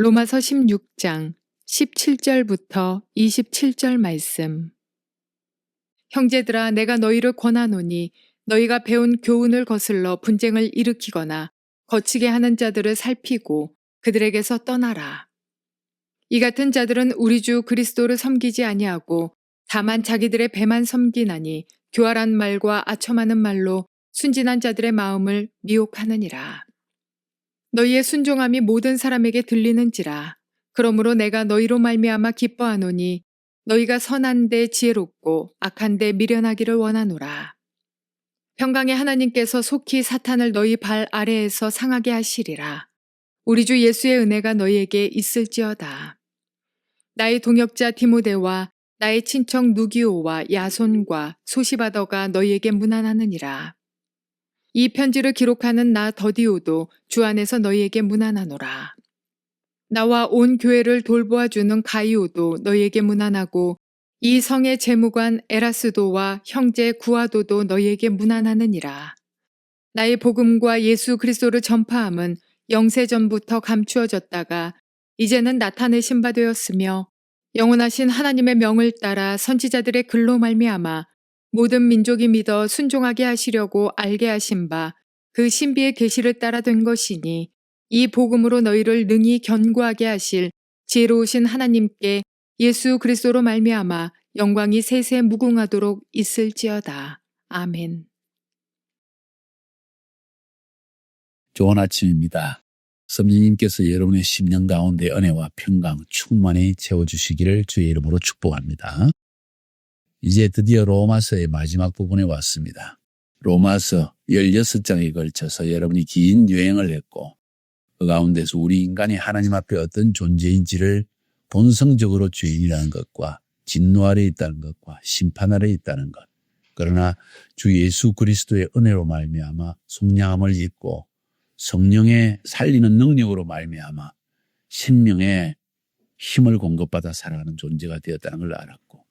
로마서 16장 17절부터 27절 말씀. 형제들아, 내가 너희를 권하노니 너희가 배운 교훈을 거슬러 분쟁을 일으키거나 거치게 하는 자들을 살피고 그들에게서 떠나라. 이 같은 자들은 우리 주 그리스도를 섬기지 아니하고 다만 자기들의 배만 섬기나니 교활한 말과 아첨하는 말로 순진한 자들의 마음을 미혹하느니라. 너희의 순종함이 모든 사람에게 들리는지라. 그러므로 내가 너희로 말미암아 기뻐하노니 너희가 선한데 지혜롭고 악한데 미련하기를 원하노라. 평강의 하나님께서 속히 사탄을 너희 발 아래에서 상하게 하시리라. 우리 주 예수의 은혜가 너희에게 있을지어다. 나의 동역자 디모데와 나의 친척 누기오와 야손과 소시바더가 너희에게 문안하느니라. 이 편지를 기록하는 나 더디오도 주 안에서 너희에게 문안하노라. 나와 온 교회를 돌보아주는 가이오도 너희에게 문안하고 이 성의 재무관 에라스도와 형제 구아도도 너희에게 문안하느니라. 나의 복음과 예수 그리스도를 전파함은 영세전부터 감추어졌다가 이제는 나타내신 바 되었으며 영원하신 하나님의 명을 따라 선지자들의 글로 말미암아 모든 민족이 믿어 순종하게 하시려고 알게 하신 바 그 신비의 계시를 따라 된 것이니 이 복음으로 너희를 능히 견고하게 하실 지혜로우신 하나님께 예수 그리스도로 말미암아 영광이 세세 무궁하도록 있을지어다. 아멘. 좋은 아침입니다. 성령님께서 여러분의 심령 가운데 은혜와 평강 충만히 채워주시기를 주의 이름으로 축복합니다. 이제 드디어 로마서의 마지막 부분에 왔습니다. 로마서 16장에 걸쳐서 여러분이 긴 여행을 했고 그 가운데서 우리 인간이 하나님 앞에 어떤 존재인지를 본성적으로 죄인이라는 것과 진노 아래 있다는 것과 심판 아래 있다는 것, 그러나 주 예수 그리스도의 은혜로 말미암아 속량함을 입고 성령의 살리는 능력으로 말미암아 생명의 힘을 공급받아 살아가는 존재가 되었다는 걸 알았고,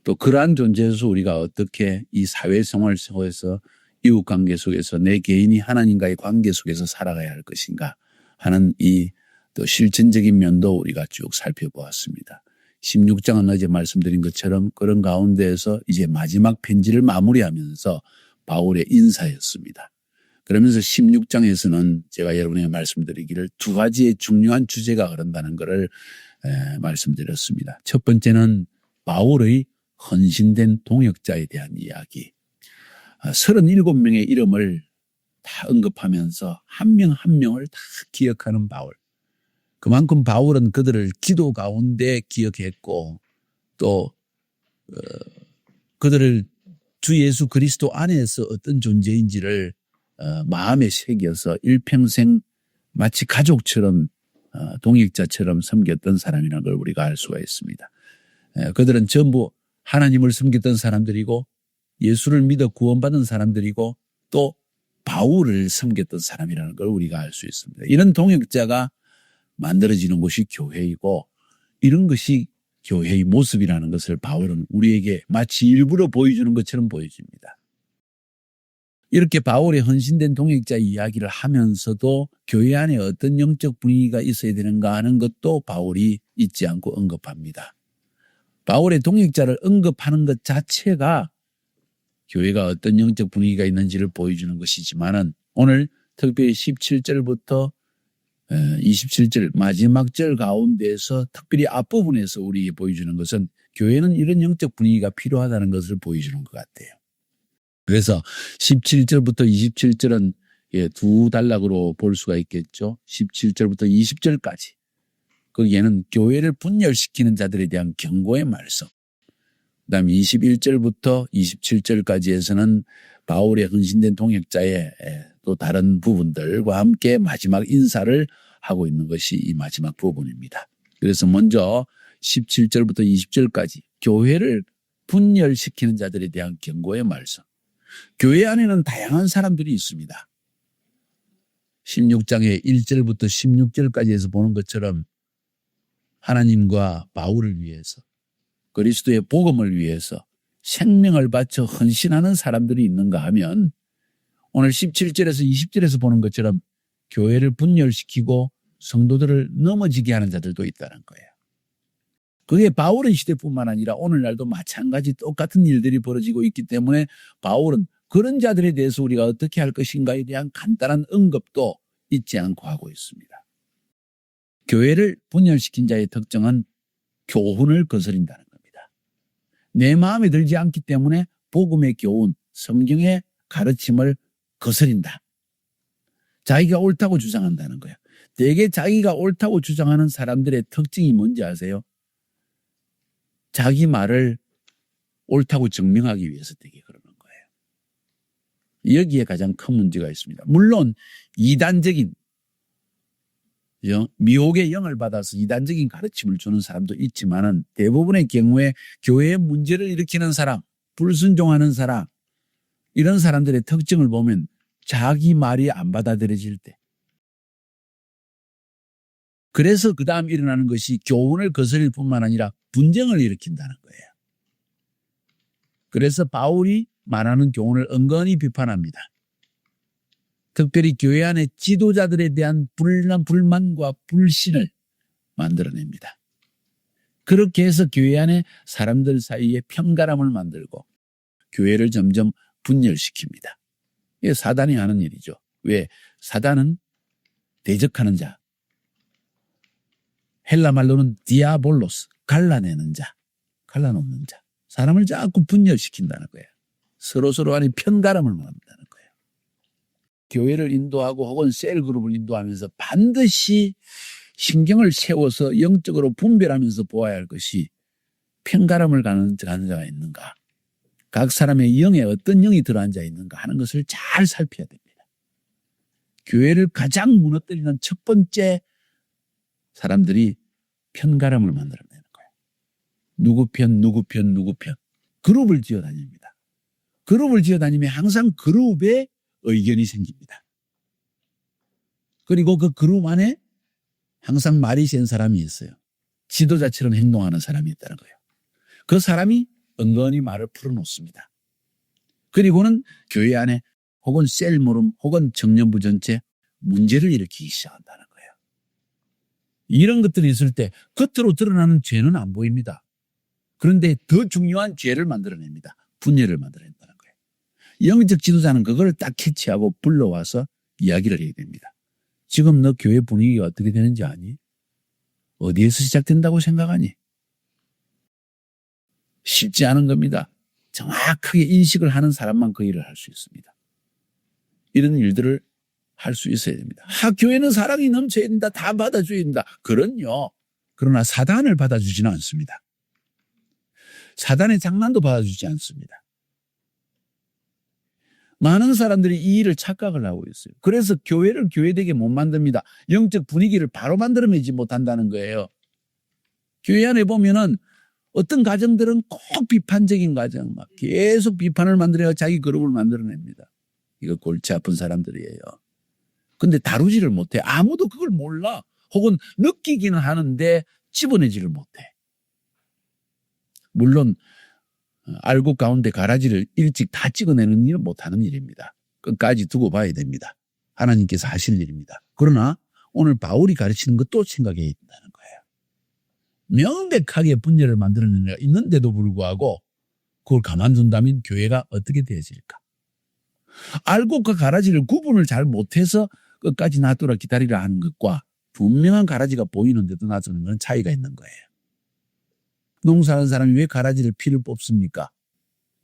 또 그러한 존재에서 우리가 어떻게 이 사회생활 속에서 이웃관계 속에서 내 개인이 하나님과의 관계 속에서 살아가야 할 것인가 하는 이 또 실천적인 면도 우리가 쭉 살펴보았습니다. 16장은 어제 말씀드린 것처럼 그런 가운데에서 이제 마지막 편지를 마무리하면서 바울의 인사였습니다. 그러면서 16장에서는 제가 여러분에게 말씀드리기를 두 가지의 중요한 주제가 흐른다는 것을 말씀드렸습니다. 첫 번째는 바울의 헌신된 동역자에 대한 이야기. 37명의 이름을 다 언급하면서 한 명 한 명을 다 기억하는 바울. 그만큼 바울은 그들을 기도 가운데 기억했고 또 그들을 주 예수 그리스도 안에서 어떤 존재인지를 마음에 새겨서 일평생 마치 가족처럼 동역자처럼 섬겼던 사람이라는 걸 우리가 알 수가 있습니다. 그들은 전부 하나님을 섬겼던 사람들이고 예수를 믿어 구원받은 사람들이고 또 바울을 섬겼던 사람이라는 걸 우리가 알 수 있습니다. 이런 동역자가 만들어지는 곳이 교회이고 이런 것이 교회의 모습이라는 것을 바울은 우리에게 마치 일부러 보여주는 것처럼 보여줍니다. 이렇게 바울의 헌신된 동역자 이야기를 하면서도 교회 안에 어떤 영적 분위기가 있어야 되는가 하는 것도 바울이 잊지 않고 언급합니다. 바울의 동역자를 언급하는 것 자체가 교회가 어떤 영적 분위기가 있는지를 보여주는 것이지만은 오늘 특별히 17절부터 27절 마지막 절 가운데에서 특별히 앞부분에서 우리에게 보여주는 것은 교회는 이런 영적 분위기가 필요하다는 것을 보여주는 것 같아요. 그래서 17절부터 27절은 두 단락으로 볼 수가 있겠죠. 17절부터 20절까지. 거기에는 교회를 분열시키는 자들에 대한 경고의 말씀. 그다음에 21절부터 27절까지에서는 바울의 헌신된 동역자의 또 다른 부분들과 함께 마지막 인사를 하고 있는 것이 이 마지막 부분입니다. 그래서 먼저 17절부터 20절까지 교회를 분열시키는 자들에 대한 경고의 말씀. 교회 안에는 다양한 사람들이 있습니다. 16장의 1절부터 16절까지에서 보는 것처럼 하나님과 바울을 위해서 그리스도의 복음을 위해서 생명을 바쳐 헌신하는 사람들이 있는가 하면 오늘 17절에서 20절에서 보는 것처럼 교회를 분열시키고 성도들을 넘어지게 하는 자들도 있다는 거예요. 그게 바울의 시대뿐만 아니라 오늘날도 마찬가지 똑같은 일들이 벌어지고 있기 때문에 바울은 그런 자들에 대해서 우리가 어떻게 할 것인가에 대한 간단한 언급도 잊지 않고 하고 있습니다. 교회를 분열시킨 자의 특징은 교훈을 거스린다는 겁니다. 내 마음에 들지 않기 때문에 복음의 교훈, 성경의 가르침을 거스린다. 자기가 옳다고 주장한다는 거예요. 대개 자기가 옳다고 주장하는 사람들의 특징이 뭔지 아세요? 자기 말을 옳다고 증명하기 위해서 되게 그러는 거예요. 여기에 가장 큰 문제가 있습니다. 물론 이단적인 미혹의 영을 받아서 이단적인 가르침을 주는 사람도 있지만은 대부분의 경우에 교회에 문제를 일으키는 사람, 불순종하는 사람, 이런 사람들의 특징을 보면 자기 말이 안 받아들여질 때. 그래서 그 다음 일어나는 것이 교훈을 거스릴 뿐만 아니라 분쟁을 일으킨다는 거예요. 그래서 바울이 말하는 교훈을 은근히 비판합니다. 특별히 교회 안의 지도자들에 대한 불만과 불신을 만들어냅니다. 그렇게 해서 교회 안에 사람들 사이에 편가람을 만들고 교회를 점점 분열시킵니다. 이게 사단이 하는 일이죠. 왜? 사단은 대적하는 자. 헬라 말로는 디아볼로스, 갈라내는 자, 갈라놓는 자. 사람을 자꾸 분열시킨다는 거예요. 서로 간에 편가람을 만든다는 거예요. 교회를 인도하고 혹은 셀그룹을 인도하면서 반드시 신경을 세워서 영적으로 분별하면서 보아야 할 것이 편가람을 가는 자가 있는가, 각 사람의 영에 어떤 영이 들어앉아 있는가 하는 것을 잘 살펴야 됩니다. 교회를 가장 무너뜨리는 첫 번째 사람들이 편가람을 만들어내는 거예요. 누구 편. 그룹을 지어 다닙니다. 그룹을 지어 다니면 항상 그룹의 의견이 생깁니다. 그리고 그 그룹 안에 항상 말이 센 사람이 있어요. 지도자처럼 행동하는 사람이 있다는 거예요. 그 사람이 은근히 말을 풀어놓습니다. 그리고는 교회 안에 혹은 셀모름 혹은 청년부 전체 문제를 일으키기 시작한다는 거예요. 이런 것들이 있을 때 겉으로 드러나는 죄는 안 보입니다. 그런데 더 중요한 죄를 만들어냅니다. 분열을 만들어낸다는 거예요. 영적 지도자는 그걸 딱 캐치하고 불러와서 이야기를 해야 됩니다. 지금 너 교회 분위기가 어떻게 되는지 아니? 어디에서 시작된다고 생각하니? 쉽지 않은 겁니다. 정확하게 인식을 하는 사람만 그 일을 할 수 있습니다. 이런 일들을 할 수 있어야 됩니다. 교회는 사랑이 넘쳐야 된다. 다 받아줘야 된다. 그럼요. 그러나 사단을 받아주지는 않습니다. 사단의 장난도 받아주지 않습니다. 많은 사람들이 이 일을 착각을 하고 있어요. 그래서 교회를 교회되게 못 만듭니다. 영적 분위기를 바로 만들어내지 못한다는 거예요. 교회 안에 보면은 어떤 가정들은 꼭 비판적인 가정, 막 계속 비판을 만들어야 자기 그룹을 만들어냅니다. 이거 골치 아픈 사람들이에요. 근데 다루지를 못해. 아무도 그걸 몰라. 혹은 느끼기는 하는데 집어내지를 못해. 물론 알곡 가운데 가라지를 일찍 다 찍어내는 일은 못하는 일입니다. 끝까지 두고 봐야 됩니다. 하나님께서 하실 일입니다. 그러나 오늘 바울이 가르치는 것도 생각해야 된다는 거예요. 명백하게 분열을 만들어내는 애가 있는데도 불구하고 그걸 가만둔다면 교회가 어떻게 되어질까? 알곡과 가라지를 구분을 잘 못해서 끝까지 놔두라 기다리라 하는 것과 분명한 가라지가 보이는데도 놔두는 건 차이가 있는 거예요. 농사하는 사람이 왜 가라지를 피를 뽑습니까?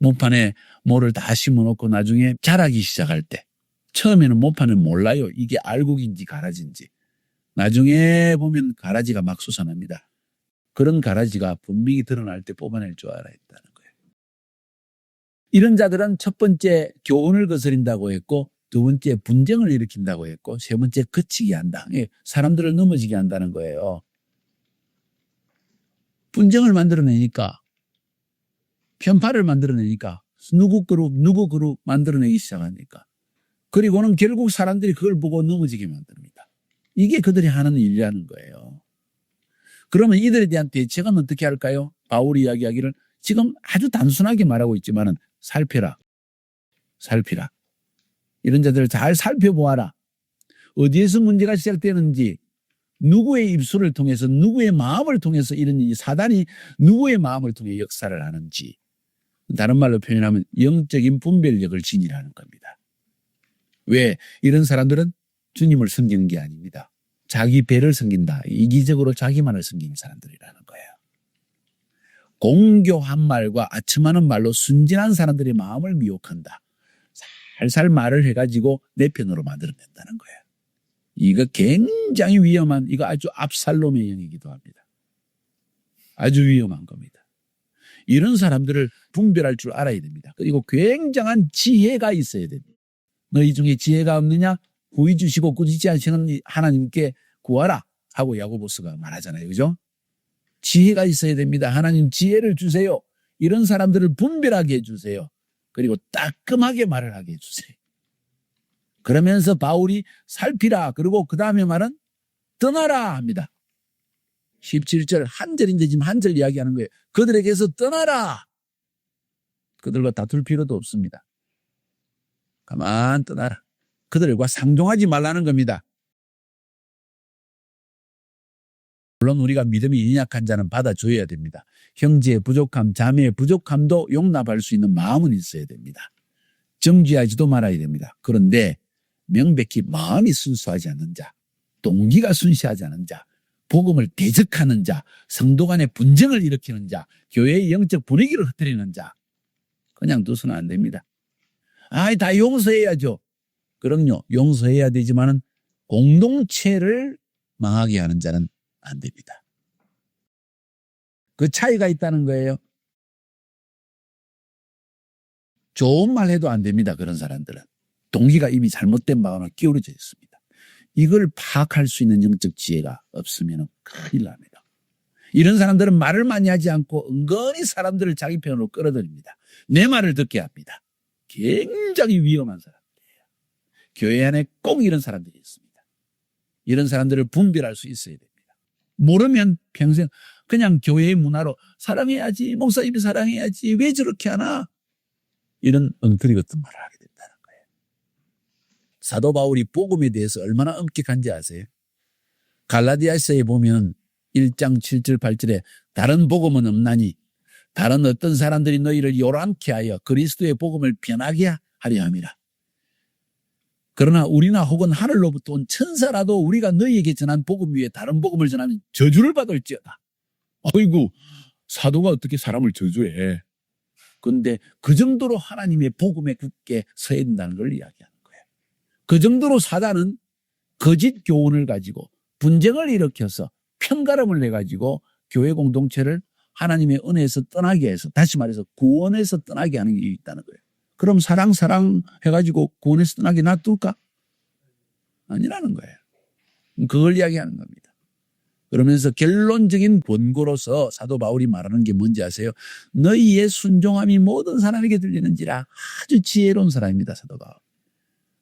모판에 뭐를 다 심어놓고 나중에 자라기 시작할 때 처음에는 모판은 몰라요. 이게 알곡인지 가라지인지. 나중에 보면 가라지가 막 솟아납니다. 그런 가라지가 분명히 드러날 때 뽑아낼 줄 알아야 했다는 거예요. 이런 자들은 첫 번째 교훈을 거스린다고 했고, 두 번째 분쟁을 일으킨다고 했고, 세 번째 그치게 한다. 사람들을 넘어지게 한다는 거예요. 분쟁을 만들어내니까, 편파를 만들어내니까, 누구 그룹 만들어내기 시작하니까, 그리고는 결국 사람들이 그걸 보고 넘어지게 만듭니다. 이게 그들이 하는 일이라는 거예요. 그러면 이들에 대한 대책은 어떻게 할까요? 바울이 이야기하기를 지금 아주 단순하게 말하고 있지만은 살피라. 이런 자들을 잘 살펴보아라. 어디에서 문제가 시작되는지 누구의 입술을 통해서 누구의 마음을 통해서 이런 이 사단이 누구의 마음을 통해 역사를 하는지 다른 말로 표현하면 영적인 분별력을 지니라는 겁니다. 왜? 이런 사람들은 주님을 섬기는 게 아닙니다. 자기 배를 섬긴다. 이기적으로 자기만을 섬기는 사람들이라는 거예요. 공교한 말과 아첨하는 말로 순진한 사람들의 마음을 미혹한다. 살살 말을 해가지고 내 편으로 만들어낸다는 거예요. 이거 굉장히 위험한, 이거 아주 압살롬의 영이기도 합니다. 아주 위험한 겁니다. 이런 사람들을 분별할 줄 알아야 됩니다. 그리고 굉장한 지혜가 있어야 됩니다. 너희 중에 지혜가 없느냐? 구히 주시고 꾸짖지 않으시는 하나님께 구하라 하고 야고보스가 말하잖아요. 그죠? 지혜가 있어야 됩니다. 하나님 지혜를 주세요. 이런 사람들을 분별하게 해주세요. 그리고 따끔하게 말을 하게 해주세요. 그러면서 바울이 살피라. 그리고 그 다음에 말은 떠나라 합니다. 17절 한 절인데 지금 한 절 이야기하는 거예요. 그들에게서 떠나라. 그들과 다툴 필요도 없습니다. 가만 떠나라. 그들과 상종하지 말라는 겁니다. 물론 우리가 믿음이 연약한 자는 받아줘야 됩니다. 형제의 부족함, 자매의 부족함도 용납할 수 있는 마음은 있어야 됩니다. 정죄하지도 말아야 됩니다. 그런데 명백히 마음이 순수하지 않는 자, 동기가 순수하지 않은 자, 복음을 대적하는 자, 성도 간의 분쟁을 일으키는 자, 교회의 영적 분위기를 흩뜨리는 자, 그냥 둬서는 안 됩니다. 다 용서해야죠. 그럼요. 용서해야 되지만은 공동체를 망하게 하는 자는 안 됩니다. 그 차이가 있다는 거예요. 좋은 말 해도 안 됩니다. 그런 사람들은. 동기가 이미 잘못된 마음을 기울어져 있습니다. 이걸 파악할 수 있는 영적 지혜가 없으면 큰일 납니다. 이런 사람들은 말을 많이 하지 않고 은근히 사람들을 자기 편으로 끌어들입니다. 내 말을 듣게 합니다. 굉장히 위험한 사람들이에요. 교회 안에 꼭 이런 사람들이 있습니다. 이런 사람들을 분별할 수 있어야 됩니다. 모르면 평생 그냥 교회의 문화로 사랑해야지, 목사님이 사랑해야지, 왜 저렇게 하나? 이런 엉터리 같은 말을 하게 된다는 거예요. 사도 바울이 복음에 대해서 얼마나 엄격한지 아세요? 갈라디아서에 보면 1장 7절 8절에 다른 복음은 없나니 다른 어떤 사람들이 너희를 요란케 하여 그리스도의 복음을 변하게 하려 함이라. 그러나 우리나 혹은 하늘로부터 온 천사라도 우리가 너희에게 전한 복음 위에 다른 복음을 전하면 저주를 받을지어다. 아이고, 사도가 어떻게 사람을 저주해. 그런데 그 정도로 하나님의 복음에 굳게 서야 된다는 걸 이야기하는 거예요. 그 정도로 사단은 거짓 교훈을 가지고 분쟁을 일으켜서 편가름을 내가지고 교회 공동체를 하나님의 은혜에서 떠나게 해서, 다시 말해서 구원에서 떠나게 하는 게 있다는 거예요. 그럼 사랑 해가지고 구원에서 떠나게 놔둘까? 아니라는 거예요. 그걸 이야기하는 겁니다. 그러면서 결론적인 본고로서 사도 바울이 말하는 게 뭔지 아세요? 너희의 순종함이 모든 사람에게 들리는지라. 아주 지혜로운 사람입니다, 사도 바울.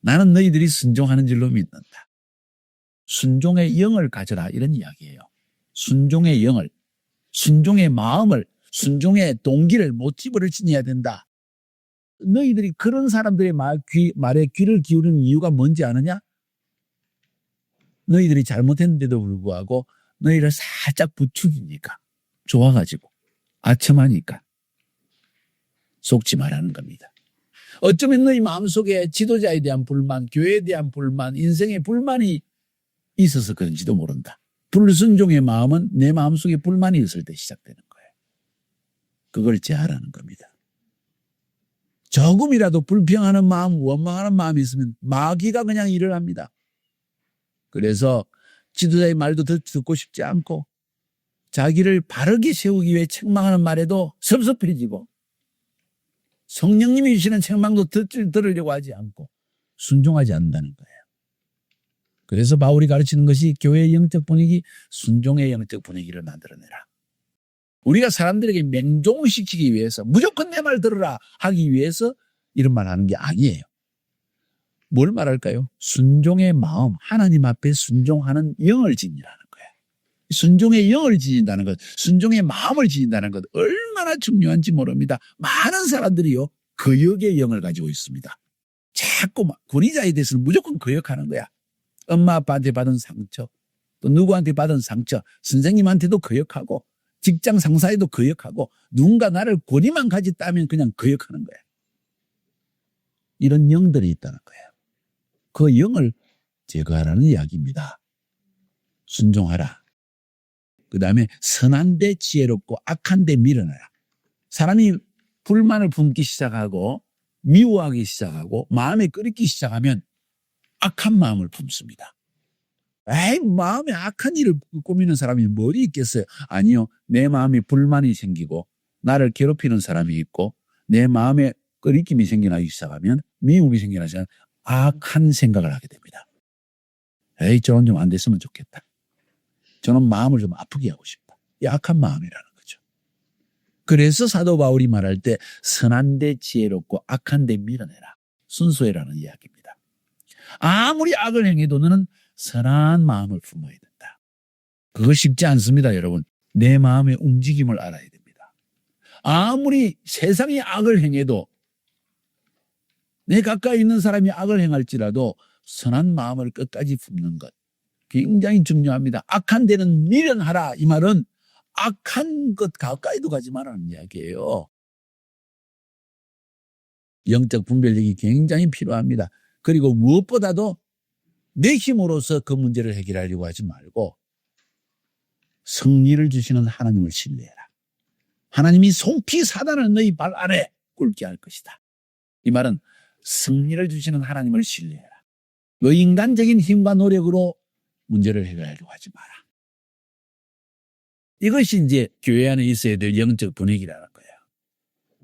나는 너희들이 순종하는 줄로 믿는다. 순종의 영을 가져라, 이런 이야기예요. 순종의 영을, 순종의 마음을, 순종의 동기를, 모티브를 지녀야 된다. 너희들이 그런 사람들의 말에 귀를 기울이는 이유가 뭔지 아느냐? 너희들이 잘못했는데도 불구하고 너희를 살짝 부추기니까, 좋아가지고 아첨하니까 속지 말라는 겁니다. 어쩌면 너희 마음속에 지도자에 대한 불만, 교회에 대한 불만, 인생의 불만이 있어서 그런지도 모른다. 불순종의 마음은 내 마음속에 불만이 있을 때 시작되는 거예요. 그걸 제하라는 겁니다. 조금이라도 불평하는 마음, 원망하는 마음이 있으면 마귀가 그냥 일을 합니다. 그래서 지도자의 말도 듣고 싶지 않고 자기를 바르게 세우기 위해 책망하는 말에도 섭섭해지고 성령님이 주시는 책망도 들으려고 하지 않고 순종하지 않는다는 거예요. 그래서 바울이 가르치는 것이 교회의 영적 분위기, 순종의 영적 분위기를 만들어내라. 우리가 사람들에게 맹종시키기 위해서 무조건 내 말 들으라 하기 위해서 이런 말 하는 게 아니에요. 뭘 말할까요? 순종의 마음, 하나님 앞에 순종하는 영을 지니라는 거예요. 순종의 영을 지닌다는 것, 순종의 마음을 지닌다는 것 얼마나 중요한지 모릅니다. 많은 사람들이요, 거역의 영을 가지고 있습니다. 자꾸 권위자에 대해서는 무조건 거역하는 거야. 엄마 아빠한테 받은 상처, 또 누구한테 받은 상처, 선생님한테도 거역하고 직장 상사에도 거역하고 누군가 나를 권위만 가졌다면 그냥 거역하는 거예요. 이런 영들이 있다는 거예요. 그 영을 제거하라는 이야기입니다. 순종하라. 그 다음에 선한데 지혜롭고 악한데 미련하라. 사람이 불만을 품기 시작하고 미워하기 시작하고 마음에 끓이기 시작하면 악한 마음을 품습니다. 에이, 마음에 악한 일을 꾸미는 사람이 머리 있겠어요? 아니요. 내 마음에 불만이 생기고 나를 괴롭히는 사람이 있고 내 마음에 끓이김이 생겨나기 시작하면 미움이 생겨나기 시작하면 악한 생각을 하게 됩니다. 에이, 저런 좀 안 됐으면 좋겠다. 저는 마음을 좀 아프게 하고 싶다. 이 악한 마음이라는 거죠. 그래서 사도 바울이 말할 때 선한데 지혜롭고 악한데 미련해라. 순수해라는 이야기입니다. 아무리 악을 행해도 너는 선한 마음을 품어야 된다. 그거 쉽지 않습니다, 여러분. 내 마음의 움직임을 알아야 됩니다. 아무리 세상이 악을 행해도 내 가까이 있는 사람이 악을 행할지라도 선한 마음을 끝까지 품는 것. 굉장히 중요합니다. 악한 데는 미련하라. 이 말은 악한 것 가까이도 가지 말라는 이야기예요. 영적 분별력이 굉장히 필요합니다. 그리고 무엇보다도 내 힘으로서 그 문제를 해결하려고 하지 말고 승리를 주시는 하나님을 신뢰해라. 하나님이 속히 사단을 너희 발 아래 꿇게 할 것이다. 이 말은 승리를 주시는 하나님을 신뢰해라. 너 인간적인 힘과 노력으로 문제를 해결하려고 하지 마라. 이것이 이제 교회 안에 있어야 될 영적 분위기라는 거예요.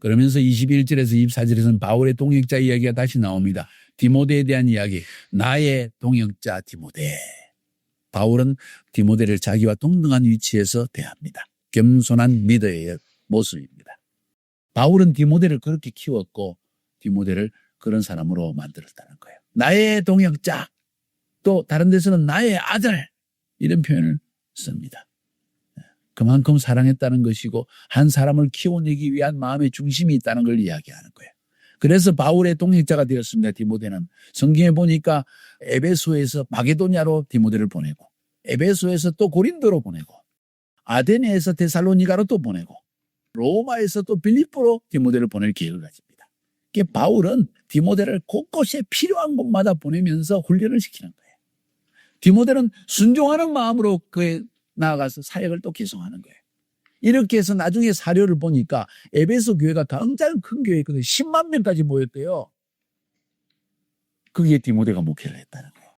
그러면서 21절에서 24절에서는 바울의 동역자 이야기가 다시 나옵니다. 디모데에 대한 이야기. 나의 동역자 디모데. 바울은 디모데를 자기와 동등한 위치에서 대합니다. 겸손한 리더의 모습입니다. 바울은 디모데를 그렇게 키웠고 디모데를 그런 사람으로 만들었다는 거예요. 나의 동역자. 또 다른 데서는 나의 아들. 이런 표현을 씁니다. 그만큼 사랑했다는 것이고 한 사람을 키워내기 위한 마음의 중심이 있다는 걸 이야기하는 거예요. 그래서 바울의 동역자가 되었습니다. 디모데는. 성경에 보니까 에베소에서 마게도냐로 디모데를 보내고 에베소에서 또 고린도로 보내고 아데네에서 데살로니가로 또 보내고 로마에서 또 빌립보로 디모데를 보낼 계획을 가집니다. 바울은 디모데를 곳곳에 필요한 곳마다 보내면서 훈련을 시키는 거예요. 디모데는 순종하는 마음으로 그에 나아가서 사역을 또 기성하는 거예요. 이렇게 해서 나중에 사료를 보니까 에베소 교회가 굉장히 큰 교회거든요. 10만 명까지 모였대요. 거기에 디모데가 목회를 했다는 거예요.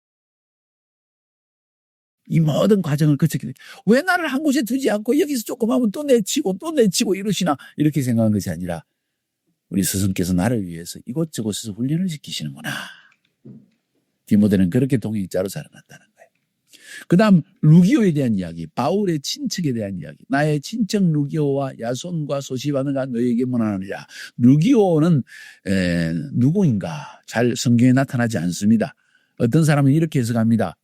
이 모든 과정을 거쳤기 때문에 왜 나를 한 곳에 두지 않고 여기서 조금 하면 또 내치고 이러시나 이렇게 생각한 것이 아니라 우리 스승께서 나를 위해서 이곳저곳에서 훈련을 시키시는구나. 디모데는 그렇게 동역자로 자라났다는 거예요. 그 다음 루기오에 대한 이야기, 바울의 친척에 대한 이야기. 나의 친척 루기오와 야손과 소시바느가 너에게 문안하느니라. 루기오는 누구인가 잘 성경에 나타나지 않습니다. 어떤 사람은 이렇게 해석합니다.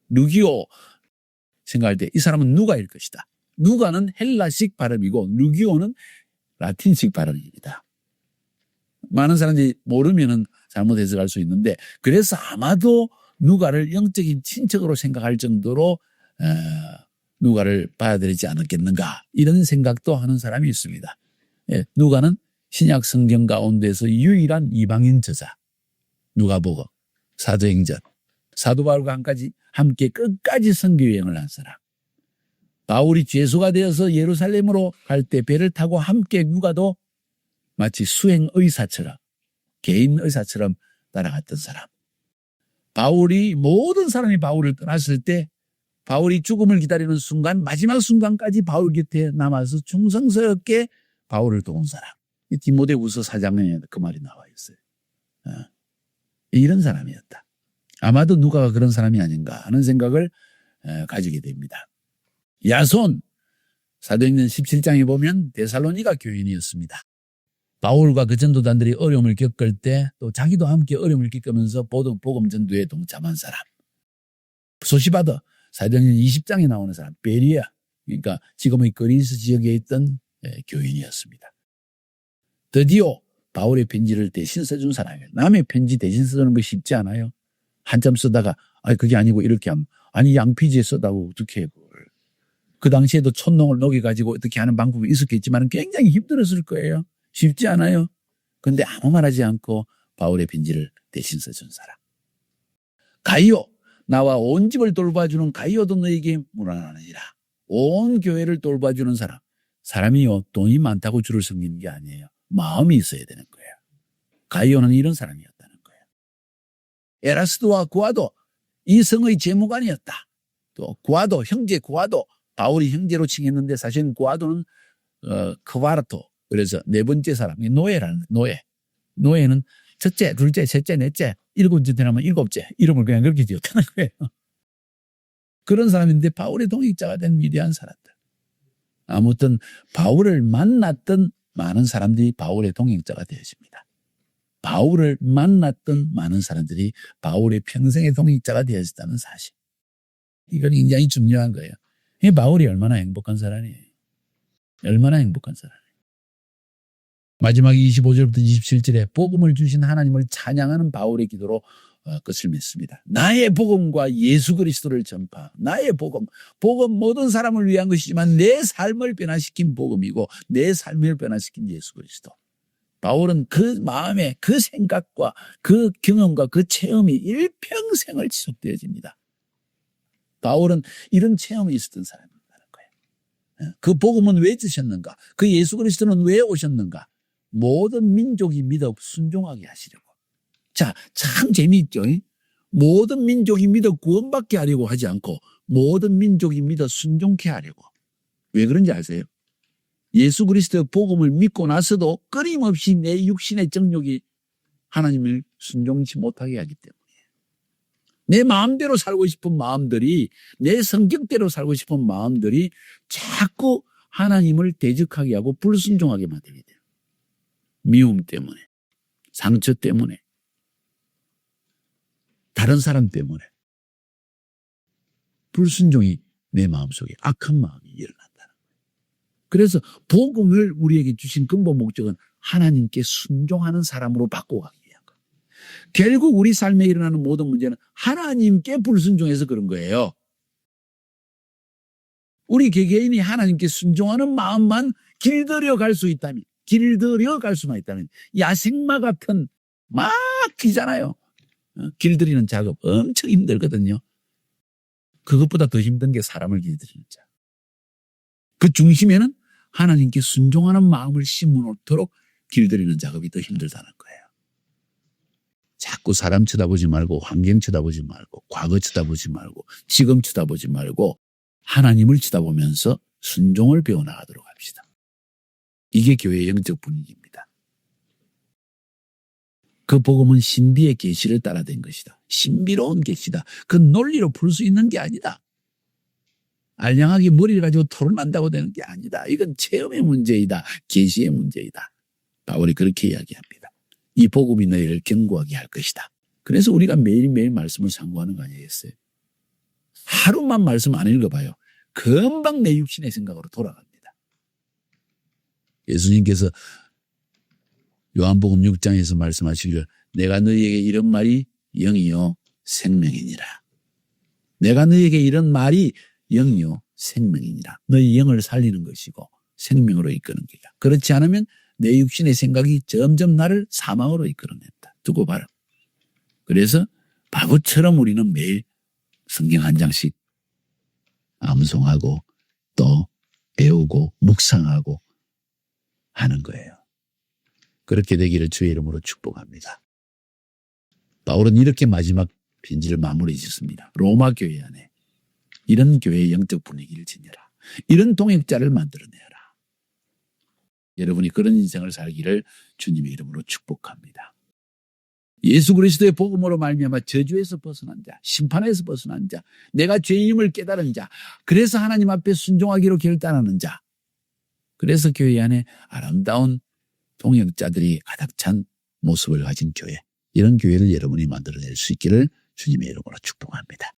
루기오 생각할 때 이 사람은 누가일 것이다. 누가는 헬라식 발음이고 루기오는 라틴식 발음입니다. 많은 사람들이 모르면은 잘못 해석할 수 있는데 그래서 아마도 누가를 영적인 친척으로 생각할 정도로 누가를 받아들이지 않았겠는가 이런 생각도 하는 사람이 있습니다. 예, 누가는 신약 성경 가운데서 유일한 이방인 저자. 누가복음, 사도행전, 사도 바울과 함께 끝까지 선교 여행을 한 사람. 바울이 죄수가 되어서 예루살렘으로 갈 때 배를 타고 함께 누가도 마치 수행 의사처럼 개인 의사처럼 따라갔던 사람. 모든 사람이 바울을 떠났을 때 바울이 죽음을 기다리는 순간 마지막 순간까지 바울 곁에 남아서 충성스럽게 바울을 도운 사람. 이 디모데후서 4장에 그 말이 나와 있어요. 이런 사람이었다. 아마도 누가가 그런 사람이 아닌가 하는 생각을 가지게 됩니다. 야손 사도행전 17장에 보면 데살로니가 교인이었습니다. 바울과 그 전도단들이 어려움을 겪을 때 또 자기도 함께 어려움을 겪으면서 복음 전도에 동참한 사람. 소시바더 사도행전 20장에 나오는 사람. 베리아 그러니까 지금의 그리스 지역에 있던 교인이었습니다. 드디어 바울의 편지를 대신 써준 사람이에요. 남의 편지 대신 써주는 거 쉽지 않아요. 한참 쓰다가 아니 그게 아니고 이렇게 하면 아니 양피지에 써다고 어떻게 해 그걸. 그 당시에도 촌농을 녹여가지고 어떻게 하는 방법이 있었겠지만 굉장히 힘들었을 거예요. 쉽지 않아요. 그런데 아무 말하지 않고 바울의 빈지를 대신 써준 사람. 가이오 나와 온 집을 돌봐주는 가이오도 너에게 문안하느니라. 온 교회를 돌봐주는 사람. 사람이요 돈이 많다고 주를 섬기는 게 아니에요. 마음이 있어야 되는 거예요. 가이오는 이런 사람이었다는 거예요. 에라스도와 구아도 이 성의 재무관이었다. 또 구아도 형제 구아도 바울이 형제로 칭했는데 사실은 구아도는 크바르토 그래서 네 번째 사람이 노예라는 노예. 노예는 첫째, 둘째, 셋째, 넷째, 일곱째 되면 일곱째 이름을 그냥 그렇게 지었다는 거예요. 그런 사람인데 바울의 동역자가 된 위대한 사람들. 아무튼 바울을 만났던 많은 사람들이 바울의 동역자가 되어집니다. 바울을 만났던 많은 사람들이 바울의 평생의 동역자가 되어졌다는 사실. 이건 굉장히 중요한 거예요. 이 바울이 얼마나 행복한 사람이에요. 얼마나 행복한 사람이에요. 마지막 25절부터 27절에 복음을 주신 하나님을 찬양하는 바울의 기도로 끝을 맺습니다. 나의 복음과 예수 그리스도를 전파. 나의 복음. 복음 모든 사람을 위한 것이지만 내 삶을 변화시킨 복음이고 내 삶을 변화시킨 예수 그리스도. 바울은 그 마음에 그 생각과 그 경험과 그 체험이 일평생을 지속되어집니다. 바울은 이런 체험이 있었던 사람이라는 거예요. 그 복음은 왜 주셨는가? 그 예수 그리스도는 왜 오셨는가? 모든 민족이 믿어 순종하게 하시려고. 자, 참 재미있죠? 모든 민족이 믿어 구원받게 하려고 하지 않고 모든 민족이 믿어 순종케 하려고. 왜 그런지 아세요? 예수 그리스도의 복음을 믿고 나서도 끊임없이 내 육신의 정욕이 하나님을 순종치 못하게 하기 때문이에요. 내 마음대로 살고 싶은 마음들이 내 성격대로 살고 싶은 마음들이 자꾸 하나님을 대적하게 하고 불순종하게 만들게 돼요. 미움 때문에, 상처 때문에, 다른 사람 때문에 불순종이 내 마음속에 악한 마음이 일어난다는 거예요. 그래서 복음을 우리에게 주신 근본 목적은 하나님께 순종하는 사람으로 바꿔가기 위한 거예요. 결국 우리 삶에 일어나는 모든 문제는 하나님께 불순종해서 그런 거예요. 우리 개개인이 하나님께 순종하는 마음만 길들여 갈 수 있다면, 길들여 갈 수만 있다면 야생마 같은 막 기잖아요. 길들이는 작업 엄청 힘들거든요. 그것보다 더 힘든 게 사람을 길들이는 자. 그 중심에는 하나님께 순종하는 마음을 심어놓도록 길들이는 작업이 더 힘들다는 거예요. 자꾸 사람 쳐다보지 말고 환경 쳐다보지 말고 과거 쳐다보지 말고 지금 쳐다보지 말고 하나님을 쳐다보면서 순종을 배워나가도록 합시다. 이게 교회의 영적 분위기입니다. 그 복음은 신비의 계시를 따라 된 것이다. 신비로운 계시다. 그 논리로 풀 수 있는 게 아니다. 알량하게 머리를 가지고 토론한다고 되는 게 아니다. 이건 체험의 문제이다. 계시의 문제이다. 바울이 그렇게 이야기합니다. 이 복음이 너희를 견고하게 할 것이다. 그래서 우리가 매일매일 말씀을 상고하는 거 아니겠어요? 하루만 말씀 안 읽어봐요. 금방 내 육신의 생각으로 돌아갑니다. 예수님께서 요한복음 6장에서 말씀하시기를 내가 너희에게 이런 말이 영이요 생명이니라. 내가 너희에게 이런 말이 영이요 생명이니라. 너희 영을 살리는 것이고 생명으로 이끄는 거야. 그렇지 않으면 내 육신의 생각이 점점 나를 사망으로 이끌어낸다. 두고 봐라. 그래서 바보처럼 우리는 매일 성경 한 장씩 암송하고 또 배우고 묵상하고 하는 거예요. 그렇게 되기를 주의 이름으로 축복합니다. 바울은 이렇게 마지막 편지를 마무리 짓습니다. 로마 교회 안에 이런 교회의 영적 분위기를 지녀라. 이런 동역자를 만들어내라. 여러분이 그런 인생을 살기를 주님의 이름으로 축복합니다. 예수 그리스도의 복음으로 말미암아 저주에서 벗어난 자, 심판에서 벗어난 자, 내가 죄임을 깨달은 자, 그래서 하나님 앞에 순종하기로 결단하는 자, 그래서 교회 안에 아름다운 동역자들이 가득 찬 모습을 가진 교회, 이런 교회를 여러분이 만들어낼 수 있기를 주님의 이름으로 축복합니다.